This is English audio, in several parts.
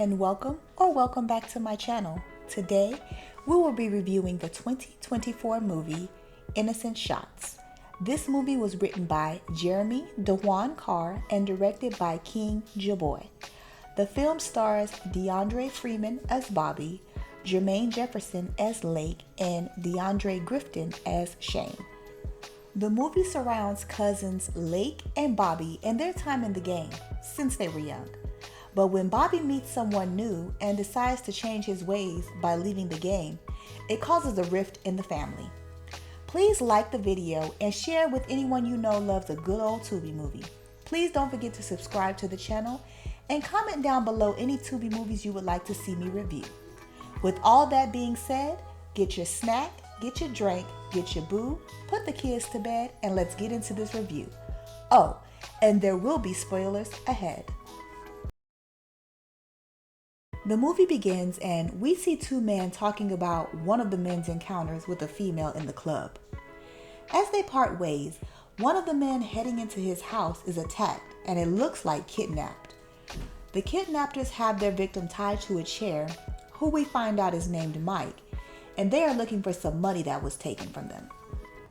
and welcome back to my channel. Today, we will be reviewing the 2024 movie, Innocent Shots. This movie was written by Jeremy Dewan Carr and directed by King Jaboy. The film stars DeAndre Freeman as Bobby, Jermaine Jefferson as Lake, and DeAndre Griffin as Shane. The movie surrounds cousins Lake and Bobby and their time in the game since they were young. But when Bobby meets someone new and decides to change his ways by leaving the game, it causes a rift in the family. Please like the video and share with anyone you know loves a good old Tubi movie. Please don't forget to subscribe to the channel and comment down below any Tubi movies you would like to see me review. With all that being said, get your snack, get your drink, get your boo, put the kids to bed, and let's get into this review. Oh, and there will be spoilers ahead. The movie begins and we see two men talking about one of the men's encounters with a female in the club. As they part ways, one of the men heading into his house is attacked and it looks like kidnapped. The kidnappers have their victim tied to a chair, who we find out is named Mike, and they are looking for some money that was taken from them.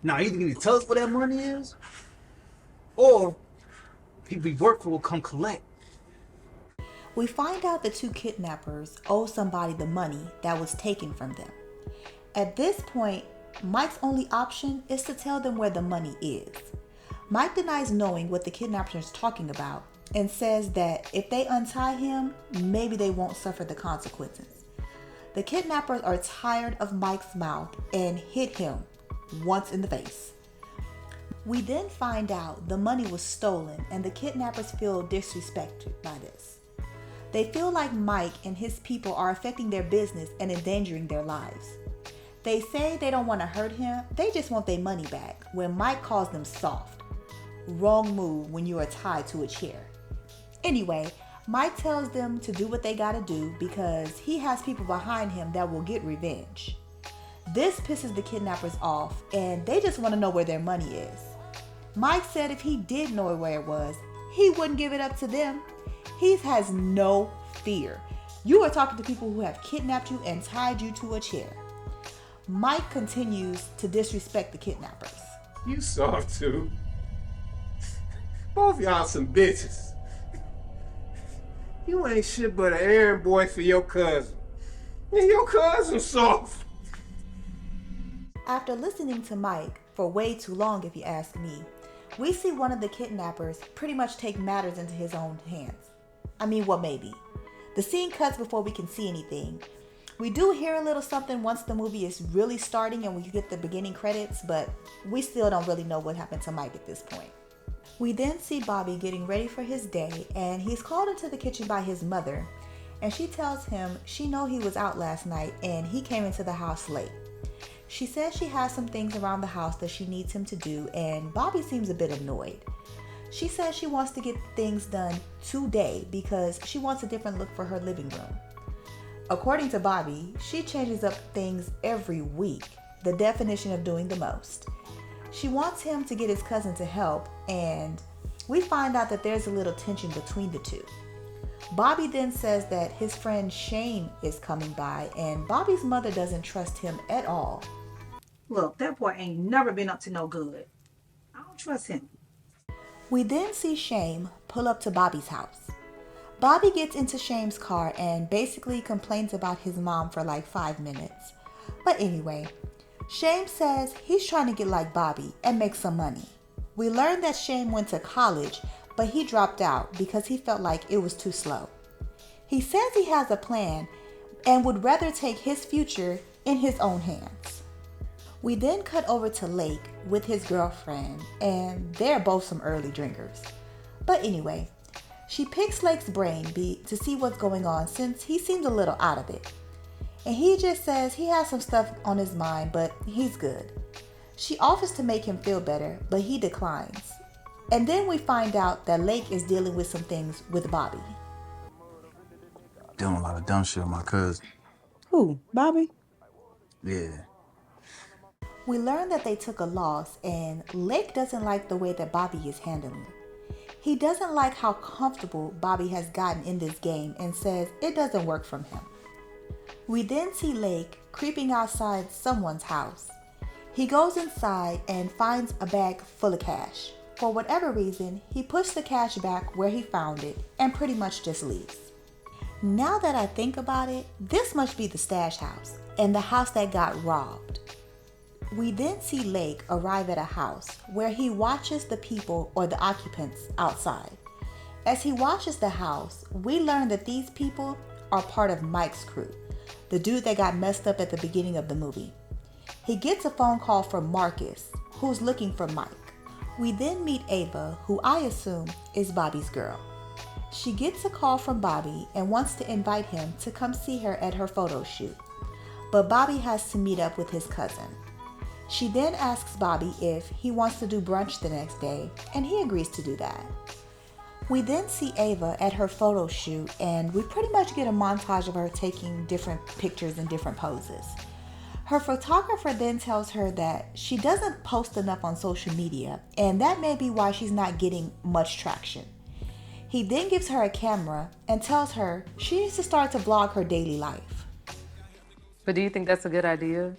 Now, either you need to tell us where that money is, or people we work for will come collect. We find out the two kidnappers owe somebody the money that was taken from them. At this point, Mike's only option is to tell them where the money is. Mike denies knowing what the kidnappers are talking about and says that if they untie him, maybe they won't suffer the consequences. The kidnappers are tired of Mike's mouth and hit him once in the face. We then find out the money was stolen and the kidnappers feel disrespected by this. They feel like Mike and his people are affecting their business and endangering their lives. They say they don't want to hurt him, they just want their money back, when Mike calls them soft. Wrong move when you are tied to a chair. Anyway, Mike tells them to do what they gotta do because he has people behind him that will get revenge. This pisses the kidnappers off and they just want to know where their money is. Mike said if he did know where it was, he wouldn't give it up to them. He has no fear. You are talking to people who have kidnapped you and tied you to a chair. Mike continues to disrespect the kidnappers. You soft too. Both y'all some bitches. You ain't shit but an errand boy for your cousin. And your cousin soft. After listening to Mike for way too long, if you ask me, we see one of the kidnappers pretty much take matters into his own hands. Maybe. The scene cuts before we can see anything. We do hear a little something once the movie is really starting and we get the beginning credits, but we still don't really know what happened to Mike at this point. We then see Bobby getting ready for his day and he's called into the kitchen by his mother and she tells him she know he was out last night and he came into the house late. She says she has some things around the house that she needs him to do and Bobby seems a bit annoyed. She says she wants to get things done today because she wants a different look for her living room. According to Bobby, she changes up things every week, the definition of doing the most. She wants him to get his cousin to help, and we find out that there's a little tension between the two. Bobby then says that his friend Shane is coming by, and Bobby's mother doesn't trust him at all. Look, that boy ain't never been up to no good. I don't trust him. We then see Shane pull up to Bobby's house. Bobby gets into Shane's car and basically complains about his mom for like 5 minutes. But anyway, Shane says he's trying to get like Bobby and make some money. We learn that Shane went to college, but he dropped out because he felt like it was too slow. He says he has a plan and would rather take his future in his own hands. We then cut over to Lake with his girlfriend, and they're both some early drinkers. But anyway, she picks Lake's brain to see what's going on since he seems a little out of it. And he just says he has some stuff on his mind, but he's good. She offers to make him feel better, but he declines. And then we find out that Lake is dealing with some things with Bobby. Doing a lot of dumb shit with my cousin. Who? Bobby? Yeah. We learn that they took a loss and Lake doesn't like the way that Bobby is handling it. He doesn't like how comfortable Bobby has gotten in this game and says it doesn't work from him. We then see Lake creeping outside someone's house. He goes inside and finds a bag full of cash. For whatever reason, he puts the cash back where he found it and pretty much just leaves. Now that I think about it, this must be the stash house and the house that got robbed. We then see Lake arrive at a house where he watches the people or the occupants outside. As he watches the house, we learn that these people are part of Mike's crew, the dude that got messed up at the beginning of the movie. He gets a phone call from Marcus, who's looking for Mike. We then meet Ava, who I assume is Bobby's girl. She gets a call from Bobby and wants to invite him to come see her at her photo shoot. But Bobby has to meet up with his cousin. She then asks Bobby if he wants to do brunch the next day, and he agrees to do that. We then see Ava at her photo shoot, and we pretty much get a montage of her taking different pictures in different poses. Her photographer then tells her that she doesn't post enough on social media, and that may be why she's not getting much traction. He then gives her a camera and tells her she needs to start to vlog her daily life. But do you think that's a good idea?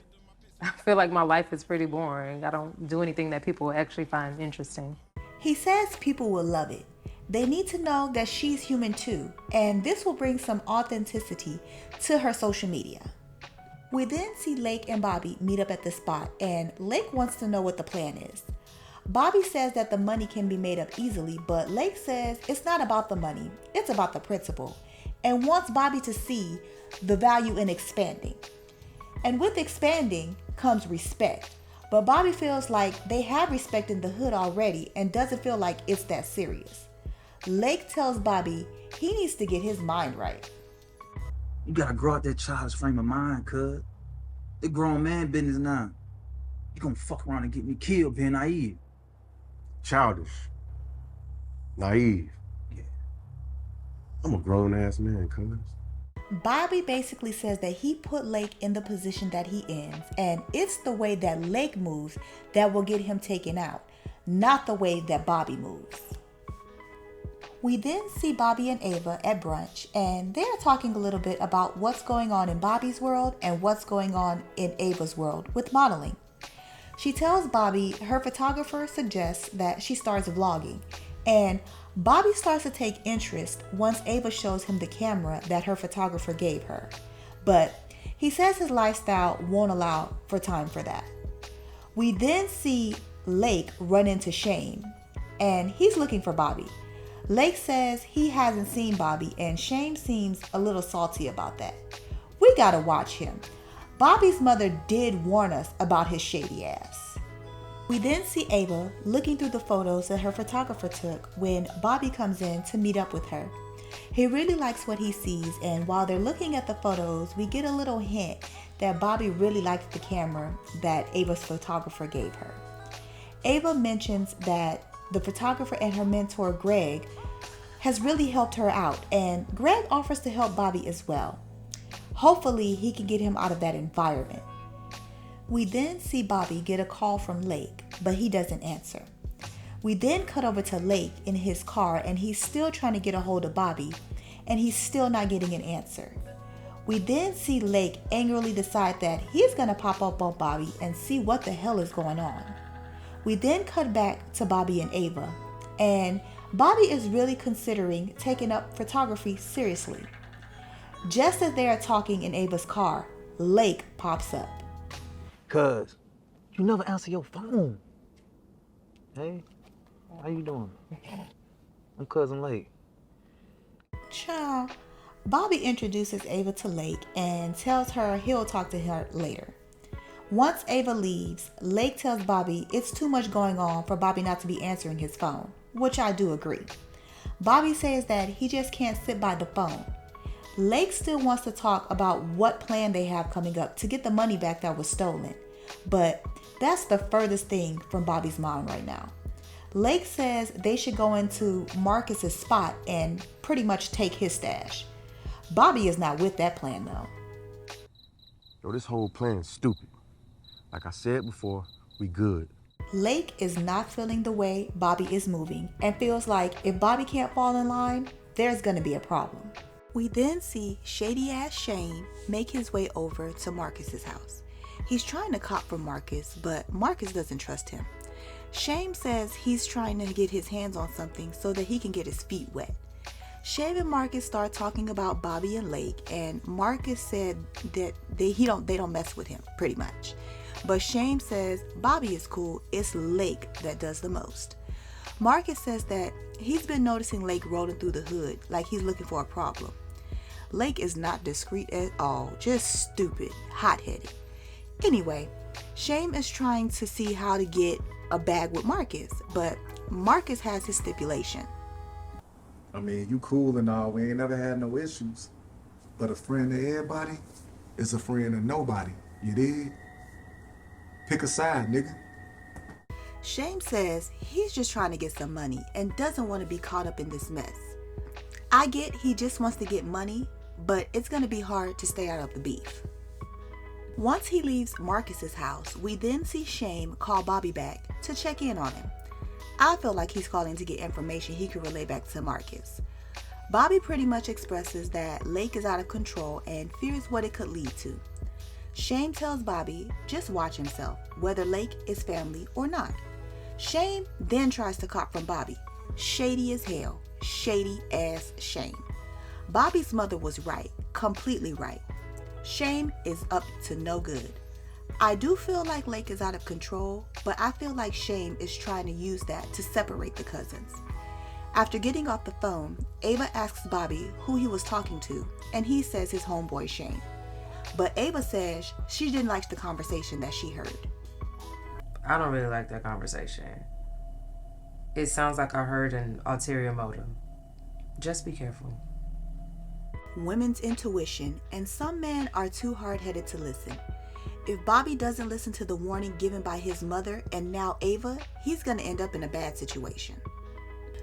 I feel like my life is pretty boring. I don't do anything that people actually find interesting. He says people will love it. They need to know that she's human too, and this will bring some authenticity to her social media. We then see Lake and Bobby meet up at the spot, and Lake wants to know what the plan is. Bobby says that the money can be made up easily, but Lake says it's not about the money, it's about the principle, and wants Bobby to see the value in expanding. And with expanding comes respect, but Bobby feels like they have respect in the hood already and doesn't feel like it's that serious. Lake tells Bobby he needs to get his mind right. You gotta grow out that child's frame of mind, cuz. They grown man business now. You gonna fuck around and get me killed being naive. Childish. Naive. Yeah. I'm a grown-ass man, cuz. Bobby basically says that he put Lake in the position that he ends, and it's the way that Lake moves that will get him taken out, not the way that Bobby moves. We then see Bobby and Ava at brunch, and they're talking a little bit about what's going on in Bobby's world and what's going on in Ava's world with modeling. She tells Bobby her photographer suggests that she starts vlogging, and Bobby starts to take interest once Ava shows him the camera that her photographer gave her. But he says his lifestyle won't allow for time for that. We then see Lake run into Shane, and he's looking for Bobby. Lake says he hasn't seen Bobby, and Shane seems a little salty about that. We gotta watch him. Bobby's mother did warn us about his shady ass. We then see Ava looking through the photos that her photographer took when Bobby comes in to meet up with her. He really likes what he sees, and while they're looking at the photos, we get a little hint that Bobby really likes the camera that Ava's photographer gave her. Ava mentions that the photographer and her mentor Greg has really helped her out, and Greg offers to help Bobby as well. Hopefully he can get him out of that environment. We then see Bobby get a call from Lake, but he doesn't answer. We then cut over to Lake in his car, and he's still trying to get a hold of Bobby, and he's still not getting an answer. We then see Lake angrily decide that he's gonna pop up on Bobby and see what the hell is going on. We then cut back to Bobby and Ava, and Bobby is really considering taking up photography seriously. Just as they are talking in Ava's car, Lake pops up. Cuz, you never answer your phone. Hey, how you doing? I'm Cousin Lake. Ciao. Bobby introduces Ava to Lake and tells her he'll talk to her later. Once Ava leaves, Lake tells Bobby it's too much going on for Bobby not to be answering his phone, which I do agree. Bobby says that he just can't sit by the phone. Lake still wants to talk about what plan they have coming up to get the money back that was stolen, but that's the furthest thing from Bobby's mind right now. Lake says they should go into Marcus's spot and pretty much take his stash. Bobby is not with that plan though. Yo, this whole plan's stupid. Like I said before, we good. Lake is not feeling the way Bobby is moving and feels like if Bobby can't fall in line, there's going to be a problem. We then see shady ass Shane make his way over to Marcus's house. He's trying to cop from Marcus, but Marcus doesn't trust him. Shane says he's trying to get his hands on something so that he can get his feet wet. Shane and Marcus start talking about Bobby and Lake, and Marcus said that they don't mess with him, pretty much. But Shane says Bobby is cool, it's Lake that does the most. Marcus says that he's been noticing Lake rolling through the hood like he's looking for a problem. Lake is not discreet at all, just stupid, hot-headed. Anyway, Shane is trying to see how to get a bag with Marcus, but Marcus has his stipulation. I mean, you cool and all, we ain't never had no issues. But a friend to everybody is a friend to nobody, you dig? Pick a side, nigga. Shane says he's just trying to get some money and doesn't want to be caught up in this mess. I get he just wants to get money, but it's going to be hard to stay out of the beef. Once he leaves Marcus's house, we then see Shane call Bobby back to check in on him. I feel like he's calling to get information he can relay back to Marcus. Bobby pretty much expresses that Lake is out of control and fears what it could lead to. Shane tells Bobby just watch himself, whether Lake is family or not. Shane then tries to cop from Bobby. Shady as hell. Shady ass Shane. Bobby's mother was right, completely right. Shane is up to no good. I do feel like Lake is out of control, but I feel like Shane is trying to use that to separate the cousins. After getting off the phone, Ava asks Bobby who he was talking to, and he says his homeboy Shane. But Ava says she didn't like the conversation that she heard. I don't really like that conversation. It sounds like I heard an ulterior motive. Just be careful. Women's intuition, and some men are too hard-headed to listen. If Bobby doesn't listen to the warning given by his mother and now Ava, he's going to end up in a bad situation.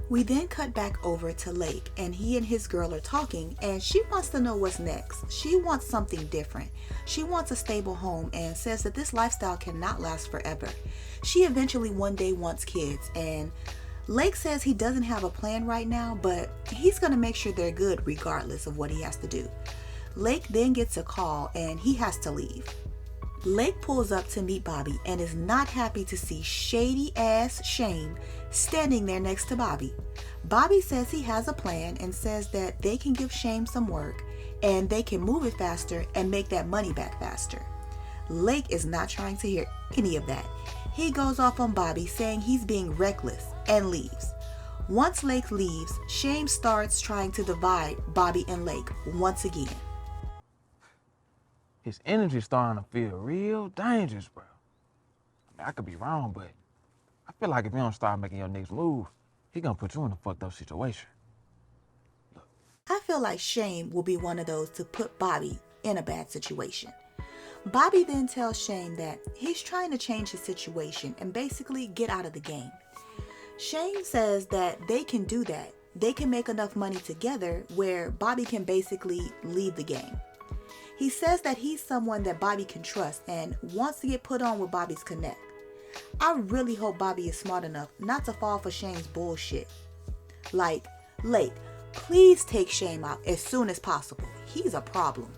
We then cut back over to Lake, and he and his girl are talking, and she wants to know what's next. She wants something different. She wants a stable home and says that this lifestyle cannot last forever. She eventually one day wants kids, and Lake says he doesn't have a plan right now, but he's going to make sure they're good regardless of what he has to do. Lake then gets a call and he has to leave. Lake pulls up to meet Bobby and is not happy to see shady ass Shane standing there next to Bobby. Bobby says he has a plan and says that they can give Shane some work and they can move it faster and make that money back faster. Lake is not trying to hear any of that. He goes off on Bobby saying he's being reckless and leaves. Once Lake leaves, Shane starts trying to divide Bobby and Lake once again. His energy's starting to feel real dangerous, bro. I mean, I could be wrong, but I feel like if you don't start making your next move, he gonna put you in a fucked up situation. I feel like Shane will be one of those to put Bobby in a bad situation. Bobby then tells Shane that he's trying to change his situation and basically get out of the game. Shane says that they can do that. They can make enough money together where Bobby can basically leave the game. He says that he's someone that Bobby can trust and wants to get put on with Bobby's connect. I really hope Bobby is smart enough not to fall for Shane's bullshit. Like, Lake, please take Shane out as soon as possible. He's a problem.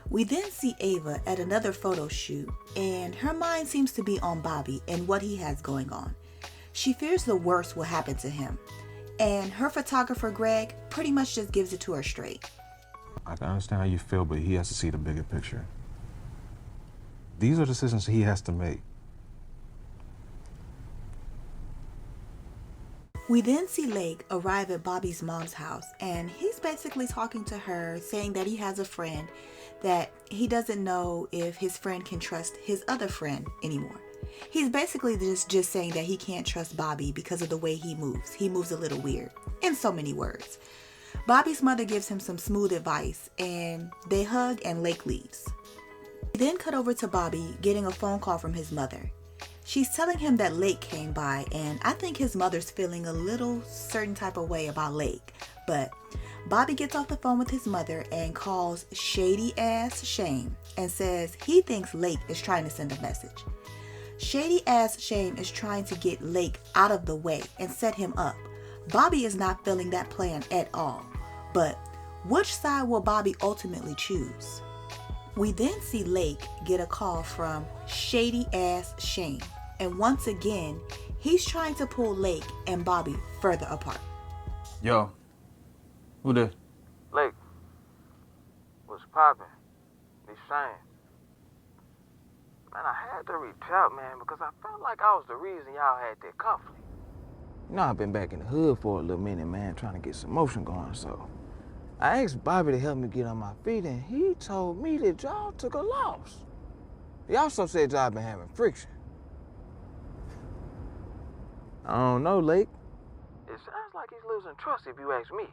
We then see Ava at another photo shoot, and her mind seems to be on Bobby and what he has going on. She fears the worst will happen to him, and her photographer Greg pretty much just gives it to her straight. I can understand how you feel, but he has to see the bigger picture. These are decisions he has to make. We then see Lake arrive at Bobby's mom's house, and he's basically talking to her, saying that he has a friend, that he doesn't know if his friend can trust his other friend anymore. He's basically just saying that he can't trust Bobby because of the way he moves. He moves a little weird, in so many words. Bobby's mother gives him some smooth advice, and they hug and Lake leaves. We then cut over to Bobby getting a phone call from his mother. She's telling him that Lake came by, and I think his mother's feeling a little certain type of way about Lake. But Bobby gets off the phone with his mother and calls shady ass Shane and says he thinks Lake is trying to send a message. Shady ass Shame is trying to get Lake out of the way and set him up. Bobby is not feeling that plan at all. But which side will Bobby ultimately choose? We then see Lake get a call from shady ass Shame. And once again, he's trying to pull Lake and Bobby further apart. Yo, who this? Lake. What's poppin'? It's Shane. Man, I had to reach out, man, because I felt like I was the reason y'all had that conflict. You know, I've been back in the hood for a little minute, man, trying to get some motion going, so I asked Bobby to help me get on my feet, and he told me that y'all took a loss. He also said y'all been having friction. I don't know, Lake. It sounds like he's losing trust if you ask me.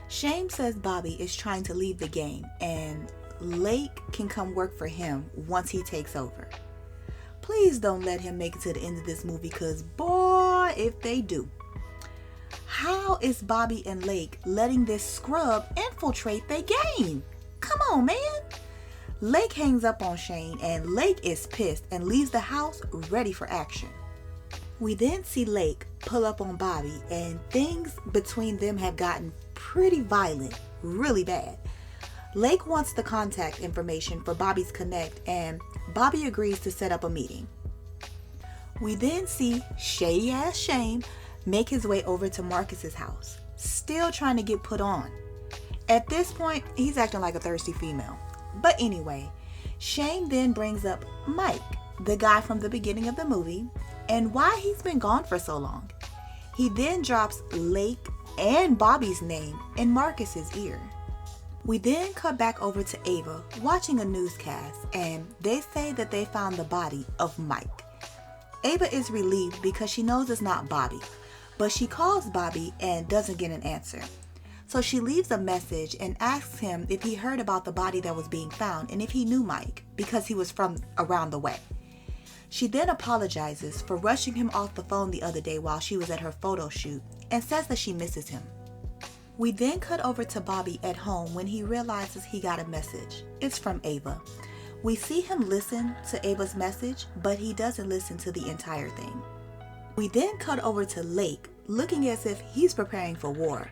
Shame says Bobby is trying to leave the game and Lake can come work for him once he takes over. Please don't let him make it to the end of this movie, because boy, if they do. How is Bobby and Lake letting this scrub infiltrate their game? Come on, man. Lake hangs up on Shane and Lake is pissed and leaves the house ready for action. We then see Lake pull up on Bobby and things between them have gotten pretty violent, really bad. Lake wants the contact information for Bobby's Connect and Bobby agrees to set up a meeting. We then see shady ass Shame make his way over to Marcus's house, still trying to get put on. At this point, he's acting like a thirsty female. But anyway, Shame then brings up Mike, the guy from the beginning of the movie, and why he's been gone for so long. He then drops Lake and Bobby's name in Marcus's ear. We then cut back over to Ava watching a newscast, and they say that they found the body of Mike. Ava is relieved because she knows it's not Bobby, but she calls Bobby and doesn't get an answer. So she leaves a message and asks him if he heard about the body that was being found and if he knew Mike because he was from around the way. She then apologizes for rushing him off the phone the other day while she was at her photo shoot and says that she misses him. We then cut over to Bobby at home when he realizes he got a message. It's from Ava. We see him listen to Ava's message, but he doesn't listen to the entire thing. We then cut over to Lake, looking as if he's preparing for war.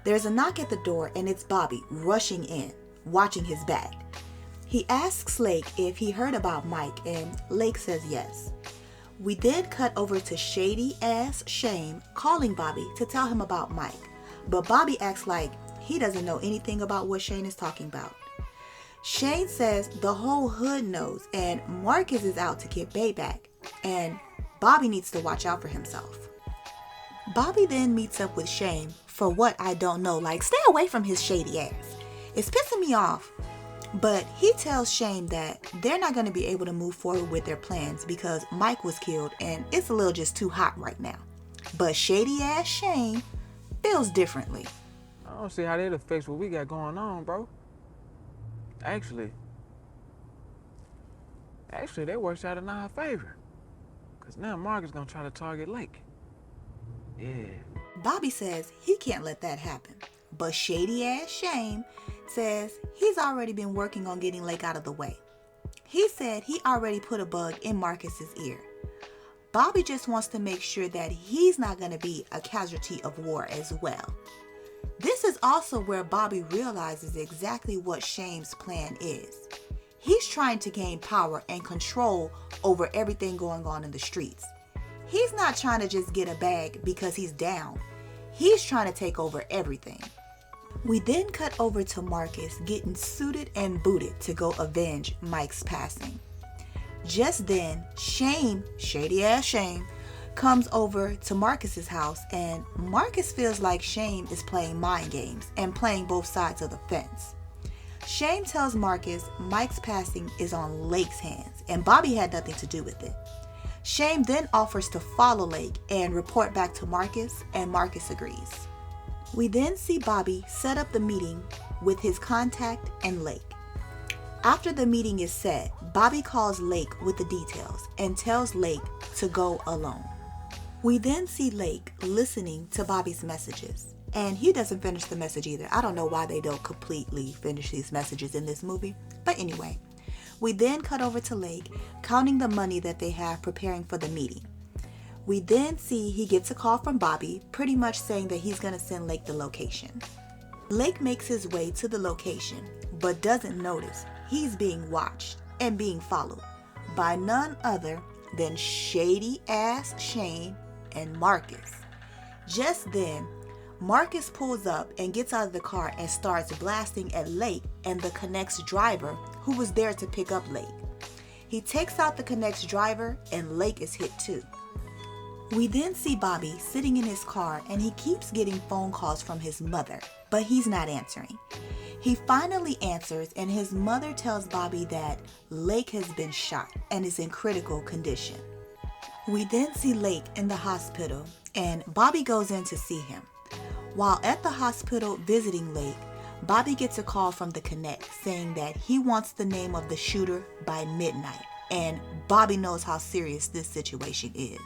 There's a knock at the door and it's Bobby rushing in, watching his bag. He asks Lake if he heard about Mike and Lake says yes. We then cut over to shady ass Shame calling Bobby to tell him about Mike. But Bobby acts like he doesn't know anything about what Shane is talking about. Shane says the whole hood knows and Marcus is out to get Bay back and Bobby needs to watch out for himself. Bobby then meets up with Shane for what I don't know, like stay away from his shady ass. It's pissing me off. But he tells Shane that they're not going to be able to move forward with their plans because Mike was killed and it's a little just too hot right now. But shady ass Shane feels differently. I don't see how that affects what we got going on, bro. Actually, that works out in our favor. Because now Marcus gonna try to target Lake. Yeah. Bobby says he can't let that happen. But shady ass Shame says he's already been working on getting Lake out of the way. He said he already put a bug in Marcus's ear. Bobby just wants to make sure that he's not going to be a casualty of war as well. This is also where Bobby realizes exactly what Shame's plan is. He's trying to gain power and control over everything going on in the streets. He's not trying to just get a bag because he's down. He's trying to take over everything. We then cut over to Marcus getting suited and booted to go avenge Mike's passing. Just then, Shame, shady ass Shame, comes over to Marcus's house and Marcus feels like Shame is playing mind games and playing both sides of the fence. Shame tells Marcus Mike's passing is on Lake's hands and Bobby had nothing to do with it. Shame then offers to follow Lake and report back to Marcus and Marcus agrees. We then see Bobby set up the meeting with his contact and Lake. After the meeting is set, Bobby calls Lake with the details and tells Lake to go alone. We then see Lake listening to Bobby's messages, and he doesn't finish the message either. I don't know why they don't completely finish these messages in this movie, but anyway. We then cut over to Lake, counting the money that they have preparing for the meeting. We then see he gets a call from Bobby, pretty much saying that he's going to send Lake the location. Lake makes his way to the location, but doesn't notice he's being watched and being followed by none other than shady ass Shane and Marcus. Just then, Marcus pulls up and gets out of the car and starts blasting at Lake and the Connect's driver who was there to pick up Lake. He takes out the Connect's driver and Lake is hit too. We then see Bobby sitting in his car and he keeps getting phone calls from his mother, but he's not answering. He finally answers and his mother tells Bobby that Lake has been shot and is in critical condition. We then see Lake in the hospital and Bobby goes in to see him. While at the hospital visiting Lake, Bobby gets a call from the Connect saying that he wants the name of the shooter by midnight, and Bobby knows how serious this situation is.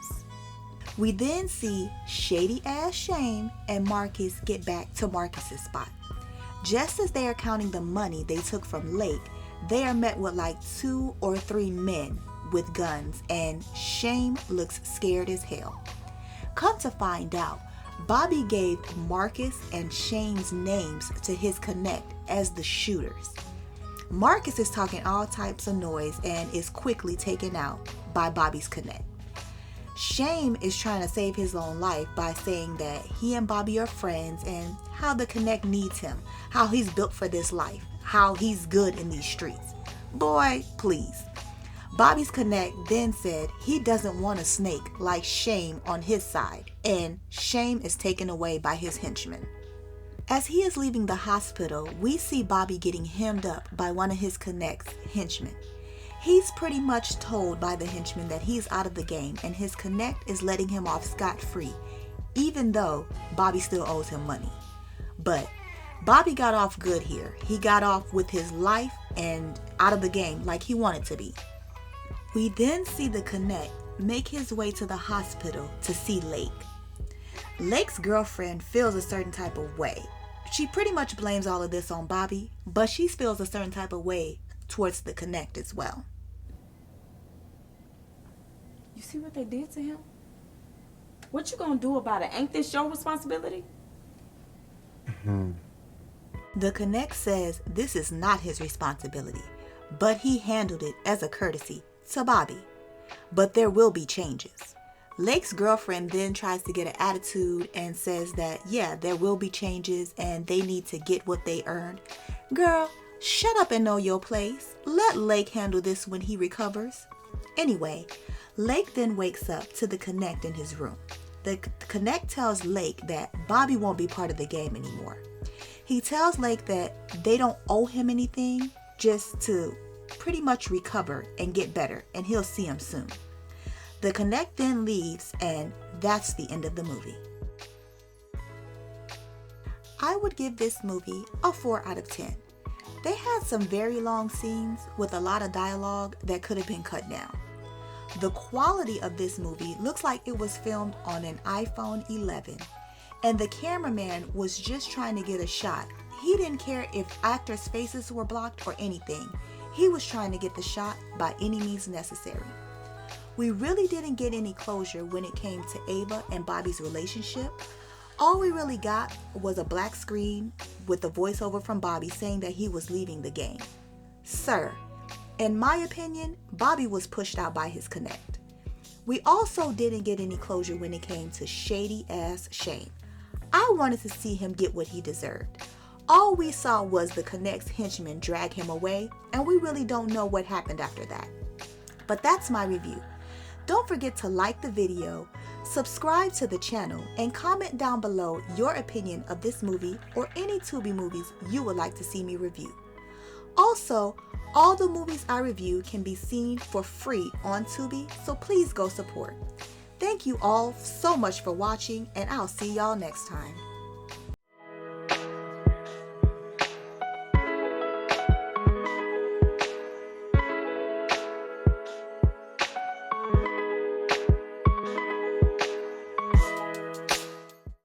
We then see shady ass Shane and Marcus get back to Marcus's spot. Just as they are counting the money they took from Lake, they are met with like 2 or 3 men with guns, and Shane looks scared as hell. Come to find out, Bobby gave Marcus and Shane's names to his Connect as the shooters. Marcus is talking all types of noise and is quickly taken out by Bobby's Connect. Shane is trying to save his own life by saying that he and Bobby are friends and how the Connect needs him, how he's built for this life, how he's good in these streets. Boy, please. Bobby's Connect then said he doesn't want a snake like Shane on his side, and Shane is taken away by his henchmen. As he is leaving the hospital, we see Bobby getting hemmed up by one of his Connect's henchmen. He's pretty much told by the henchman that he's out of the game and his Connect is letting him off scot-free, even though Bobby still owes him money. But Bobby got off good here. He got off with his life and out of the game like he wanted to be. We then see the Connect make his way to the hospital to see Lake. Lake's girlfriend feels a certain type of way. She pretty much blames all of this on Bobby, but she feels a certain type of way towards the Connect as well. You see what they did to him? What you gonna do about it? Ain't this your responsibility? The Connect says this is not his responsibility, but he handled it as a courtesy to Bobby. But there will be changes. Lake's girlfriend then tries to get an attitude and says that, yeah, there will be changes and they need to get what they earned. Girl, shut up and know your place. Let Lake handle this when he recovers. Anyway, Lake then wakes up to the Connect in his room. The Connect tells Lake that Bobby won't be part of the game anymore. He tells Lake that they don't owe him anything, just to pretty much recover and get better, and he'll see him soon. The Connect then leaves, and that's the end of the movie. I would give this movie a 4 out of 10. They had some very long scenes with a lot of dialogue that could have been cut down. The quality of this movie looks like it was filmed on an iPhone 11, and the cameraman was just trying to get a shot. He didn't care if actors' faces were blocked or anything. He was trying to get the shot by any means necessary. We really didn't get any closure when it came to Ava and Bobby's relationship. All we really got was a black screen with a voiceover from Bobby saying that he was leaving the game. Sir, in my opinion, Bobby was pushed out by his Connect. We also didn't get any closure when it came to shady ass Shane. I wanted to see him get what he deserved. All we saw was the Connect's henchmen drag him away, and we really don't know what happened after that. But that's my review. Don't forget to like the video, subscribe to the channel, and comment down below your opinion of this movie or any Tubi movies you would like to see me review. Also, all the movies I review can be seen for free on Tubi, so please go support. Thank you all so much for watching, and I'll see y'all next time.